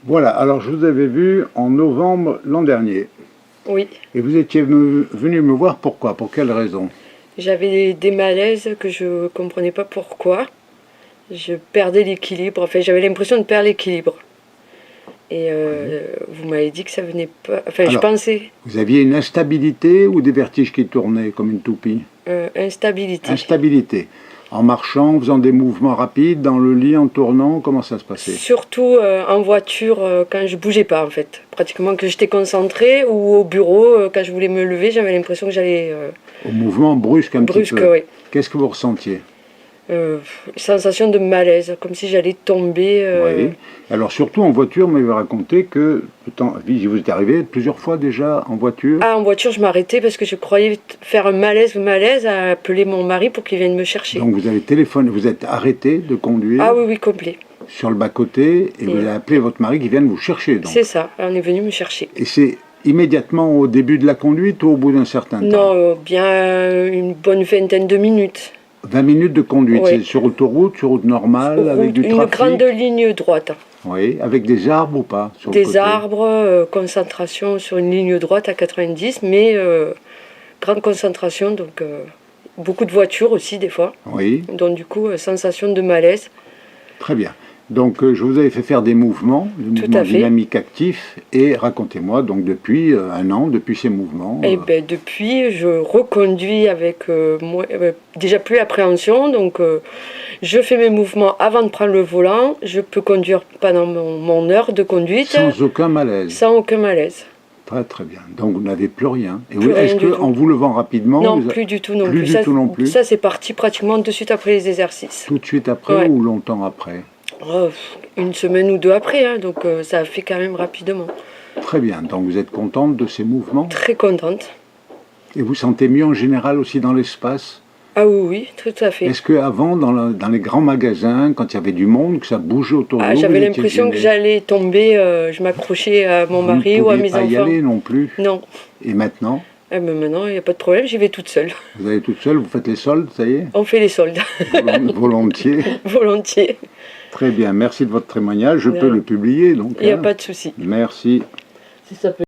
Voilà, alors je vous avais vu en novembre l'an dernier. Oui, Et vous étiez venu me voir pourquoi? Pour quelle raison? j'avais des malaises que je comprenais pas pourquoi. Je perdais l'équilibre, enfin j'avais l'impression de perdre l'équilibre. Et vous m'avez dit que ça venait pas. Enfin, je Alors, pensais vous aviez une instabilité ou des vertiges qui tournaient comme une toupie? instabilité. Instabilité. En marchant, en faisant des mouvements rapides, dans le lit, en tournant, comment ça se passait? Surtout en voiture quand je bougeais pas en fait. Pratiquement que j'étais concentrée ou au bureau quand je voulais me lever, j'avais l'impression que j'allais Au mouvement brusque un petit brusque, peu. oui. Qu'est-ce que vous ressentiez? Sensation de malaise, comme si j'allais tomber. Oui. Alors surtout en voiture, vous m'avez raconté que vous êtes arrivé plusieurs fois déjà en voiture. Ah, en voiture, je m'arrêtais parce que je croyais faire un malaise à appeler mon mari pour qu'il vienne me chercher. Donc vous avez téléphoné, vous êtes arrêté de conduire Ah oui, oui, complet. sur le bas-côté et vous avez appelé votre mari qui vienne vous chercher. Donc. C'est ça, on est venu me chercher. Et c'est immédiatement au début de la conduite ou au bout d'un certain temps? Non, bien une bonne vingtaine de minutes. 20 minutes de conduite, Oui. c'est sur autoroute, sur route normale, avec du Une trafic? grande ligne droite. Oui, avec des arbres ou pas sur le Des côté? arbres, concentration sur une ligne droite à 90, mais grande concentration, donc beaucoup de voitures aussi des fois. Oui, Donc du coup, sensation de malaise. très bien. Donc je vous avais fait faire des mouvements, des Tout mouvements à fait. dynamiques actifs, et racontez-moi, donc depuis un an, depuis ces mouvements... Et ben depuis, je reconduis avec déjà plus appréhension, donc je fais mes mouvements avant de prendre le volant. Je peux conduire pendant mon heure de conduite sans aucun malaise. sans aucun malaise. Très très bien. Donc vous n'avez plus rien. Et Plus est-ce rien du tout. qu'en vous levant rapidement... Non, vous plus du tout non plus. plus. Du tout non plus. Ça c'est parti pratiquement de suite après les exercices. Tout de suite après Ouais. ou longtemps après? Oh, une semaine ou deux après, hein, donc ça a fait quand même rapidement. Très bien. Donc vous êtes contente de ces mouvements? Très contente. Et vous sentez mieux en général aussi dans l'espace? Ah oui, oui, tout à fait. Est-ce qu'avant, dans les grands magasins, quand il y avait du monde, que ça bougeait autour de Ah, vous, j'avais vous étiez l'impression que gêné? j'allais tomber, je m'accrochais à mon mari Vous ou à ne mes pouviez pas enfants. y aller non plus? Non. Et maintenant, Eh ben maintenant, il n'y a pas de problème, j'y vais toute seule. vous allez toute seule, vous faites les soldes, ça y est? On fait les soldes, Volontiers. volontiers. Très bien, merci de votre témoignage. Je De peux rien. le publier, donc. Il n'y a hein. pas de souci. Merci. Si ça peut